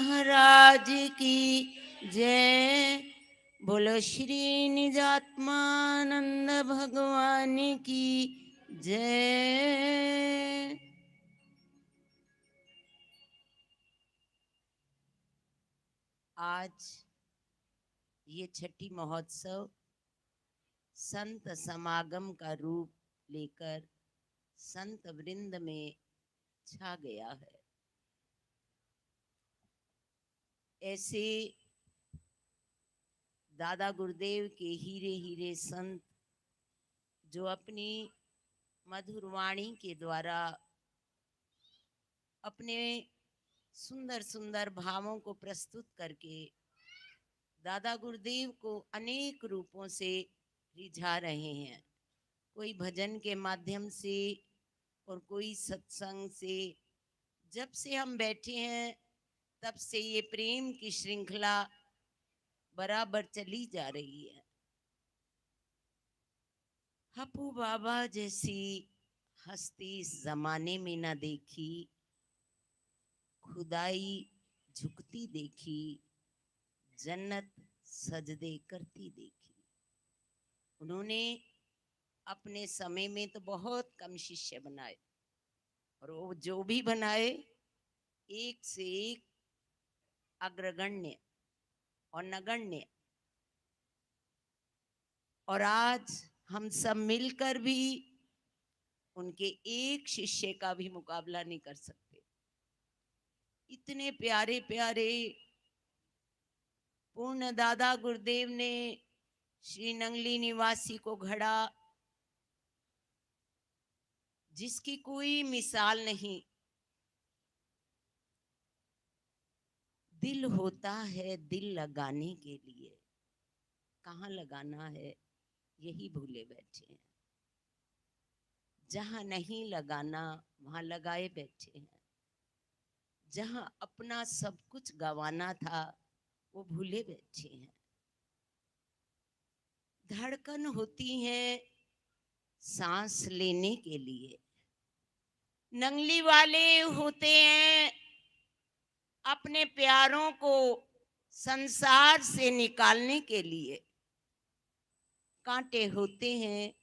महाराज की जय। बोलो श्री निजात्मानंद भगवान की जय। आज ये छठी महोत्सव संत समागम का रूप लेकर संत वृंद में छा गया है। ऐसे दादा गुरुदेव के हीरे हीरे संत जो अपनी मधुर वाणी के द्वारा अपने सुंदर सुंदर भावों को प्रस्तुत करके दादा गुरुदेव को अनेक रूपों से रिझा रहे हैं। कोई भजन के माध्यम से और कोई सत्संग से। जब से हम बैठे हैं तब से ये प्रेम की श्रृंखला बराबर चली जा रही है। हप्पू बाबा जैसी हस्ती इस जमाने में न देखी, खुदाई झुकती देखी, जन्नत सजदे करती देखी। उन्होंने अपने समय में तो बहुत कम शिष्य बनाए और वो जो भी बनाए एक से एक अग्रगण्य और नगण्य। और आज हम सब मिलकर भी उनके एक शिष्य का भी मुकाबला नहीं कर सकते। इतने प्यारे प्यारे पूर्ण दादा गुरुदेव ने श्री नंगली निवासी को घड़ा, जिसकी कोई मिसाल नहीं। दिल होता है दिल लगाने के लिए, कहाँ लगाना है यही भूले बैठे हैं। जहां नहीं लगाना वहां लगाए बैठे हैं। जहां अपना सब कुछ गंवाना था वो भूले बैठे हैं। धड़कन होती है सांस लेने के लिए, नंगली वाले होते हैं अपने प्यारों को संसार से निकालने के लिए, कांटे होते हैं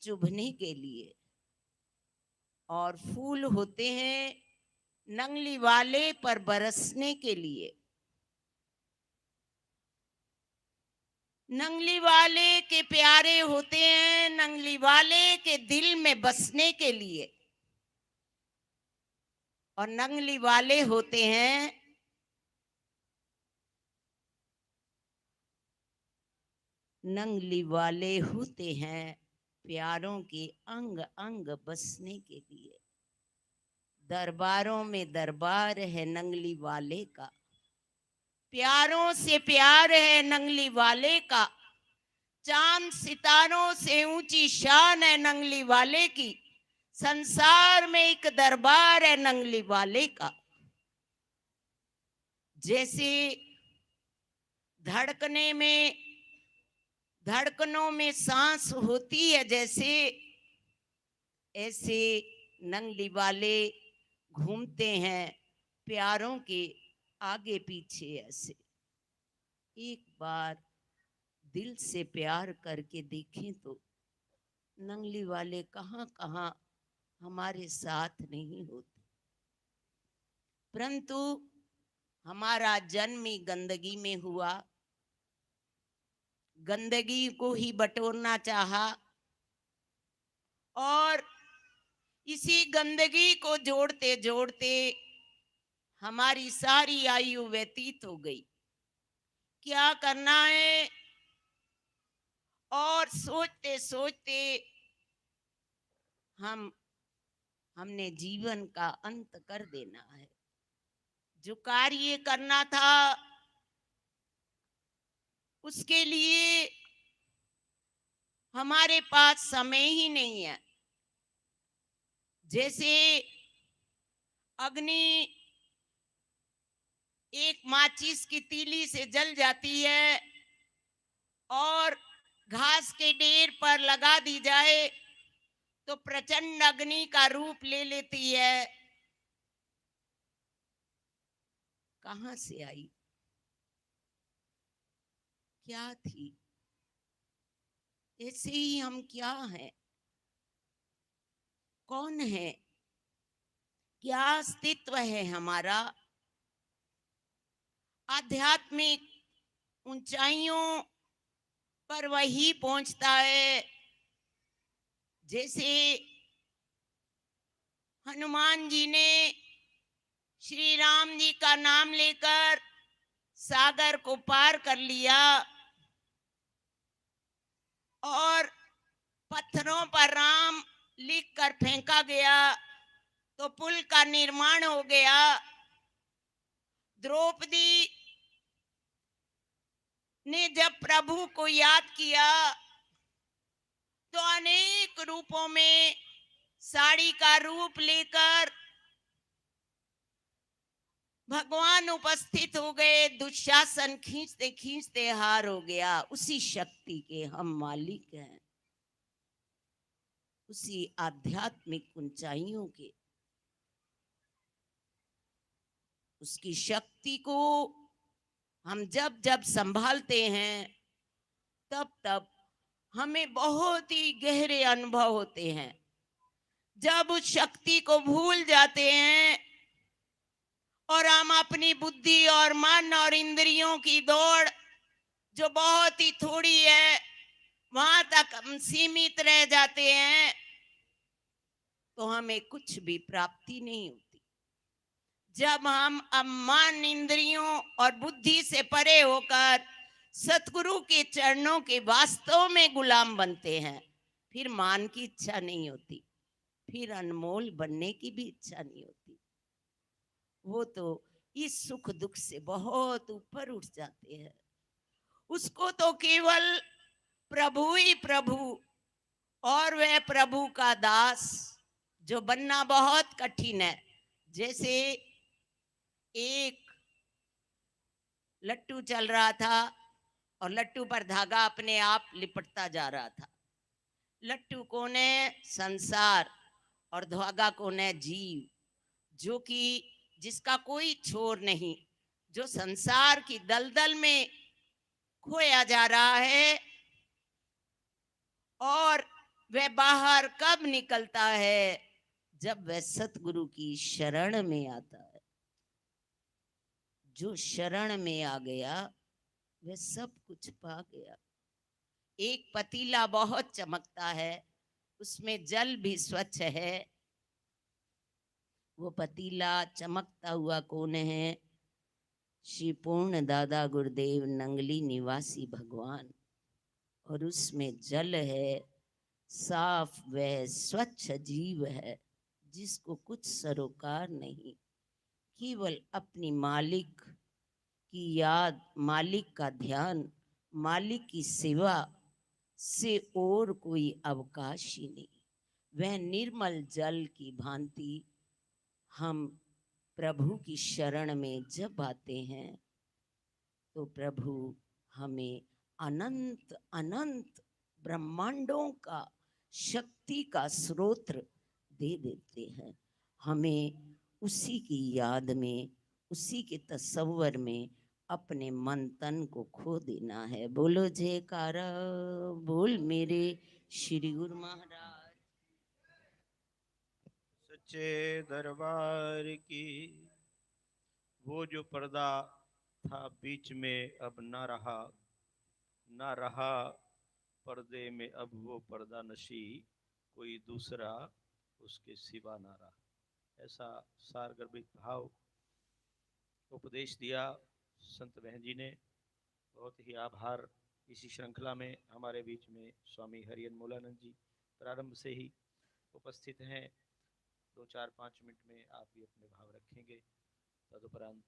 चुभने के लिए, और फूल होते हैं नंगली वाले पर बरसने के लिए। नंगली वाले के प्यारे होते हैं नंगली वाले के दिल में बसने के लिए, और नंगली वाले होते हैं नंगली वाले होते हैं प्यारों के अंग अंग बसने के लिए। दरबारों में दरबार है नंगली वाले का, प्यारों से प्यार है नंगली वाले का, चांद सितारों से ऊंची शान है नंगली वाले की। संसार में एक दरबार है नंगली वाले का। जैसे धड़कनों में सांस होती है, जैसे ऐसे नंगली वाले घूमते हैं प्यारों के आगे पीछे। ऐसे एक बार दिल से प्यार करके देखें तो नंगली वाले कहाँ कहाँ हमारे साथ नहीं होते, परंतु हमारा जन्म ही गंदगी में हुआ। गंदगी को ही बटोरना चाहा और इसी गंदगी को जोड़ते जोड़ते हमारी सारी आयु व्यतीत हो गई। क्या करना है और सोचते सोचते हमने जीवन का अंत कर देना है। जो कार्य करना था उसके लिए हमारे पास समय ही नहीं है। जैसे अग्नि एक माचिस की तीली से जल जाती है और घास के ढेर पर लगा दी जाए तो प्रचंड अग्नि का रूप ले लेती है। कहाँ से आई, क्या थी, ऐसे ही हम क्या हैं, कौन है, क्या अस्तित्व है हमारा। आध्यात्मिक ऊंचाइयों पर वही पहुंचता है जैसे हनुमान जी ने श्री राम जी का नाम लेकर सागर को पार कर लिया और पत्थरों पर राम लिख कर फेंका गया तो पुल का निर्माण हो गया। द्रौपदी ने जब प्रभु को याद किया तो अनेक रूपों में साड़ी का रूप लेकर भगवान उपस्थित हो गए। दुशासन खींचते खींचते हार हो गया। उसी शक्ति के हम मालिक हैं, उसी आध्यात्मिक ऊंचाइयों के, उसकी शक्ति को हम जब जब संभालते हैं तब तब हमें बहुत ही गहरे अनुभव होते हैं। जब उस शक्ति को भूल जाते हैं और हम अपनी बुद्धि और मन और इंद्रियों की दौड़ जो बहुत ही थोड़ी है वहां तक हम सीमित रह जाते हैं तो हमें कुछ भी प्राप्ति नहीं होती। जब हम अब मन इंद्रियों और बुद्धि से परे होकर सतगुरु के चरणों के वास्तव में गुलाम बनते हैं, फिर मान की इच्छा नहीं होती, फिर अनमोल बनने की भी इच्छा नहीं होती। वो तो इस सुख दुख से बहुत ऊपर उठ जाते हैं। उसको तो केवल प्रभु ही प्रभु और वह प्रभु का दास जो बनना बहुत कठिन है। जैसे एक लट्टू चल रहा था और लट्टू पर धागा अपने आप लिपटता जा रहा था। लट्टू कौन है? संसार, और धागा कौन है? जीव, जो कि जिसका कोई छोर नहीं, जो संसार की दलदल में खोया जा रहा है और वह बाहर कब निकलता है? जब वह सतगुरु की शरण में आता है। जो शरण में आ गया वह सब कुछ पा गया। एक पतीला बहुत चमकता है, उसमें जल भी स्वच्छ है। वो पतीला चमकता हुआ कौन है? श्री पूर्ण दादा गुरुदेव नंगली निवासी भगवान। और उसमें जल है, साफ वह स्वच्छ जीव है जिसको कुछ सरोकार नहीं, केवल अपनी मालिक की याद, मालिक का ध्यान, मालिक की सेवा से और कोई अवकाश ही नहीं। वह निर्मल जल की भांति हम प्रभु की शरण में जब आते हैं तो प्रभु हमें अनंत अनंत ब्रह्मांडों का शक्ति का स्रोत दे देते हैं। हमें उसी की याद में, उसी के तस्वर में अपने मन तन को खो देना है। बोलो जयकारा बोल मेरे श्री गुरु महाराज सच्चे दरबार की। वो जो पर्दा था बीच में अब ना रहा, ना रहा पर्दे में अब वो पर्दा नशी, कोई दूसरा उसके सिवा ना रहा। ऐसा सारगर्भित भाव उपदेश दिया संत बहन जी ने। बहुत ही आभार। इसी श्रृंखला में हमारे बीच में स्वामी हरियन मूलानंद जी प्रारंभ से ही उपस्थित हैं। 2-4-5 मिनट में आप भी अपने भाव रखेंगे। तदुपरांत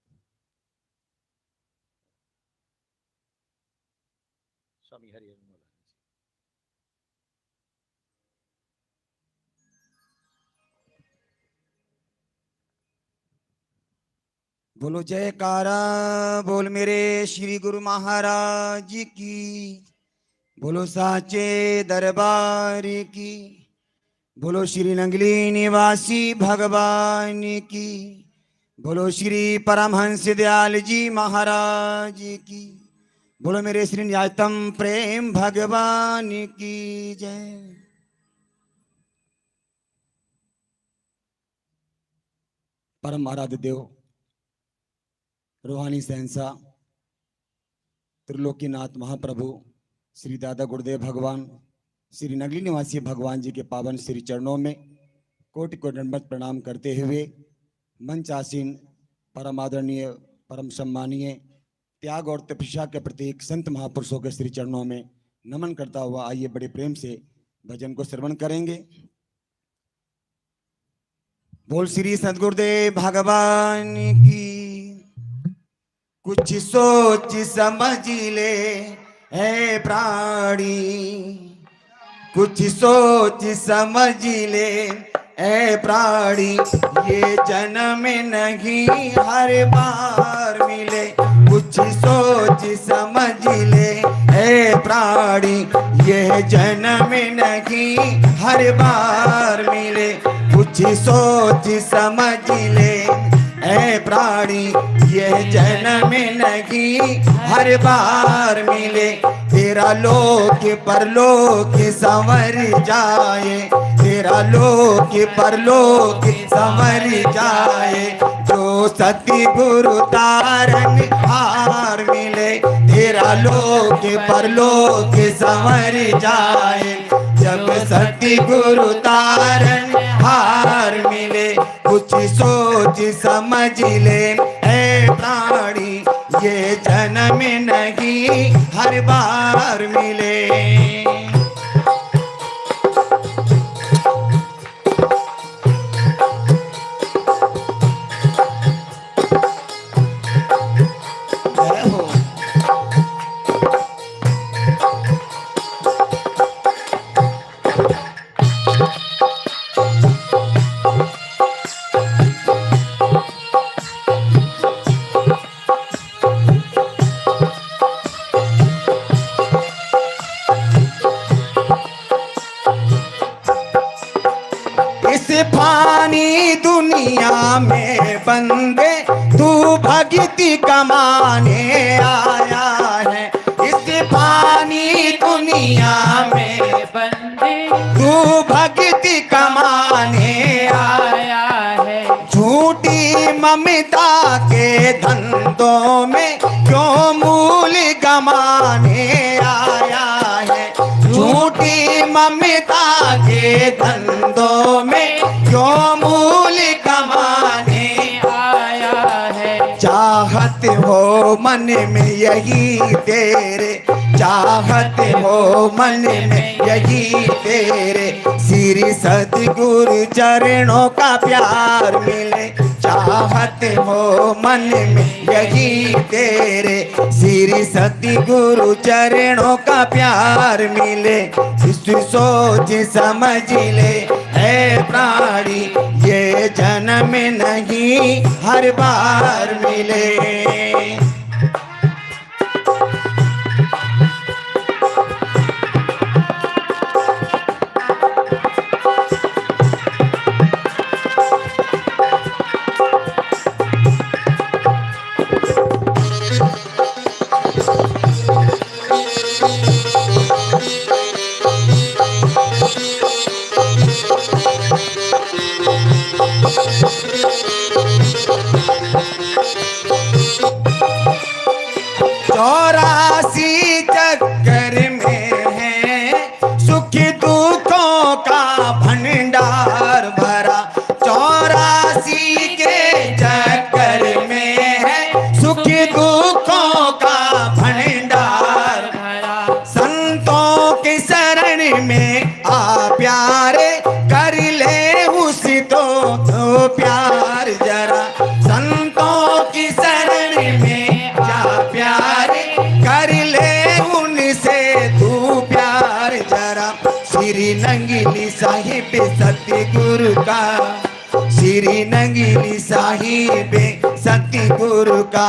स्वामी हरियन मूलानंद जी। बोलो जयकारा बोल मेरे श्री गुरु महाराज की। बोलो साचे दरबार की। बोलो श्री नंगली निवासी भगवान की। बोलो श्री परमहंस दयाल जी महाराज की। बोलो मेरे श्री न्यायतम प्रेम भगवान की जय। परम आराध्य देव रूहानी शहंशाह त्रिलोकीनाथ महाप्रभु श्री दादा गुरुदेव भगवान श्री नगली निवासी भगवान जी के पावन श्री चरणों में कोटि कोटि दंडवत प्रणाम करते हुए मंच आसीन परम आदरणीय परम सम्मानीय त्याग और तपस्या के प्रतीक संत महापुरुषों के श्री चरणों में नमन करता हुआ आइए बड़े प्रेम से भजन को श्रवण करेंगे। बोल श्री सदगुरुदेव भगवान की। कुछ सोच समझ ले है प्राणी, कुछ सोच समझ ले ए प्राणी, ये जन्म नहीं हर बार मिले। कुछ सोच समझ ले ए प्राणी, ये जन्म नहीं हर बार मिले। कुछ सोच समझ ले ए प्राणी, ये जन्म नहीं हर बार मिले। तेरा लोक परलोक संवर जाए, तेरा लोक परलोक संवर जाए। जो सती गुरु तारन हार मिले, तेरा लोक परलोक संवर जाए। जब सती गुरु तारन हार मिले, कुछ सोच समझ ले ए प्राणी, ये जन्म नहीं हर बार मिले। फानी दुनिया में बंदे तू भक्ति कमाने आया है। इस फानी दुनिया में बंदे तू भक्ति कमाने आया है। झूठी ममता के धंधों में क्यों मूल गमाने आया है। झूठी ममता के धंधों में क्यों मूल कमाने आया है। चाहत हो मन में यही तेरे, चाहत हो मन में यही तेरे। श्री सतगुरु चरणों का प्यार मिले, चाहत हो मन में यही तेरे। श्री सतगुरु चरणों का प्यार मिले। सोच समझ ले है प्राणी, ये जन्म नहीं हर बार मिले। चौरासी चक्कर में है सुख दुखों का भंडार भरा। चौरासी के चक्कर में है सुख दुखों का भंडार भरा। संतों के शरण में आ प्यारे, कर ले उसी तो प्यार जरा। संतों की शरण में जा प्यारे, कर ले उनसे तू प्यार जरा। श्री नंगिली साहिब सतगुरु का, श्री नंगिली साहिब सतगुरु का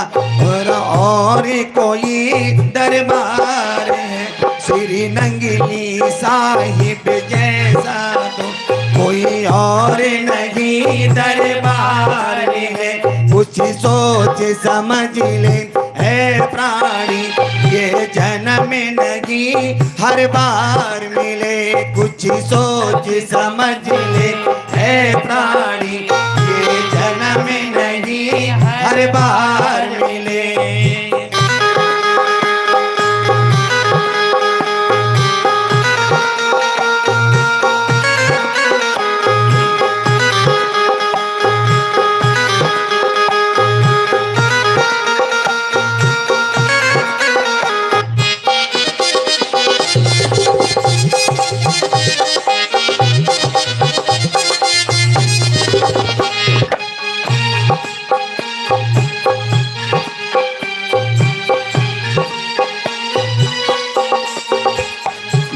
और कोई दरबार है। श्री नंगिली साहिब जैसा तो कोई और नहीं दरबार है। कुछ सोच समझ ले है प्राणी, ये जन्म नहीं हर बार मिले। कुछ सोच समझ ले है प्राणी, ये जन्म नहीं हर बार मिले।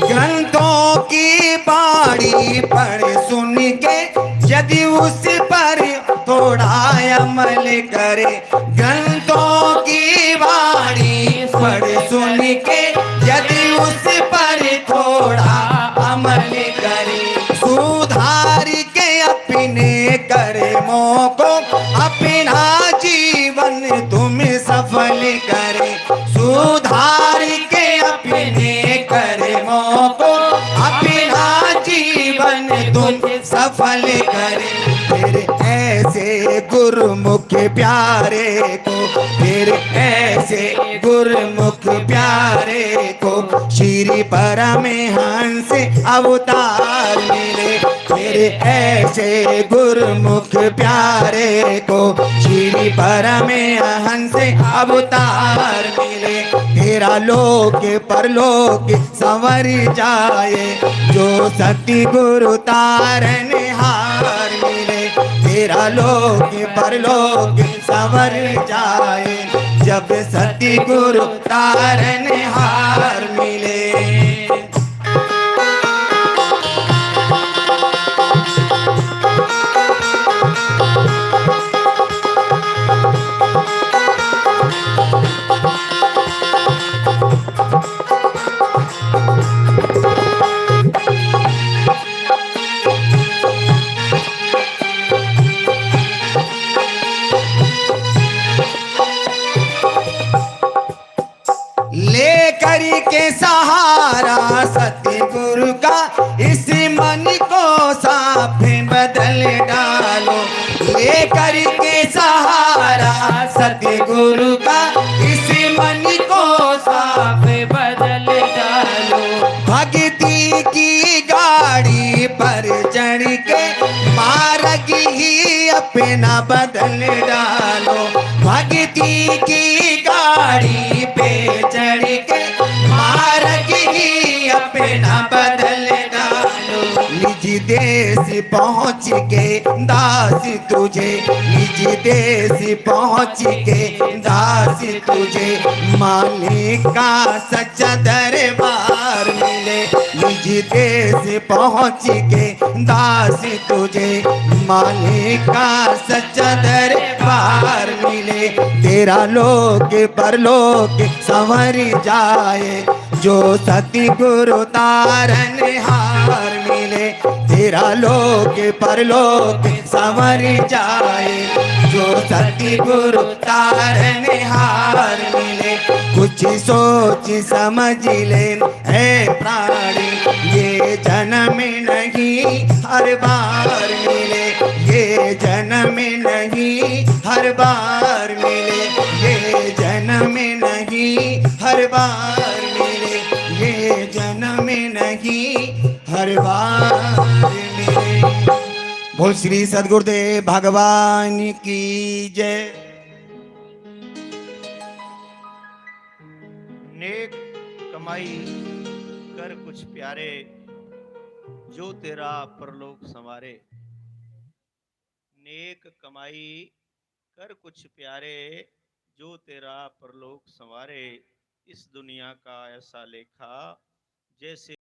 ग्रंथों की बाड़ी पढ़ सुन के यदि उस पर थोड़ा अमल करे, ग्रंथों की बाड़ी पढ़ सुन के यदि उस पर थोड़ा अमल करे, सुधार के अपने कर्मों को अपना जीवन तुम सफल करे, सुधार के अपने कर्मों को अपना जीवन तुम सफल करे। फिर ऐसे गुरुमुख प्यारे को, फिर ऐसे गुरुमुख प्यारे को श्री परमहंस अवतार मिले। फिर ऐसे गुरुमुख प्यारे को श्री परमहंस अवतार मिले। तेरा लोक परलोक संवर जाए, जो सती गुरु तारन हार मिले। तेरा लोक परलोक संवर जाए, जब सती गुरु तारन हार मिले। लेकर के सहारा सतगुरु का इस मन को साफ बदल डालो। लेकर के सहारा सतगुरु का इस मन को साफ बदल डालो। भक्ति की गाड़ी पर चढ़ के मार्ग ही अपना बदल डालो। भक्ति की गाड़ी पे चढ़ के मार्ग ही अपना बदल डालो। निज देश पहुँच के दास तुझे, निज देश पहुँच के दास तुझे मालिक का सच्चा दरबार मिले। निज देश पहुँच के दास तुझे मालिक का सच्चा दरबार मिले। तेरा लोक परलोक संवर जाए, जो सती गुरु तारन हार मिले। तेरा लोक परलोक संवर जाए, जो सती गुरु तारन हार मिले। कुछ सोच समझ ले है प्राणी, ये जन्म नहीं हर बार मिले। ये जन्म नहीं हर बार मिले, ये जन्म नहीं हर बार मिले, ये जन्म नहीं हर बार मिले। बोल श्री सद्गुरुदेव भगवान की जय। नेक कमाई कर कुछ प्यारे, जो तेरा परलोक संवारे। नेक कमाई कर कुछ प्यारे, जो तेरा परलोक संवारे। इस दुनिया का ऐसा लेखा जैसे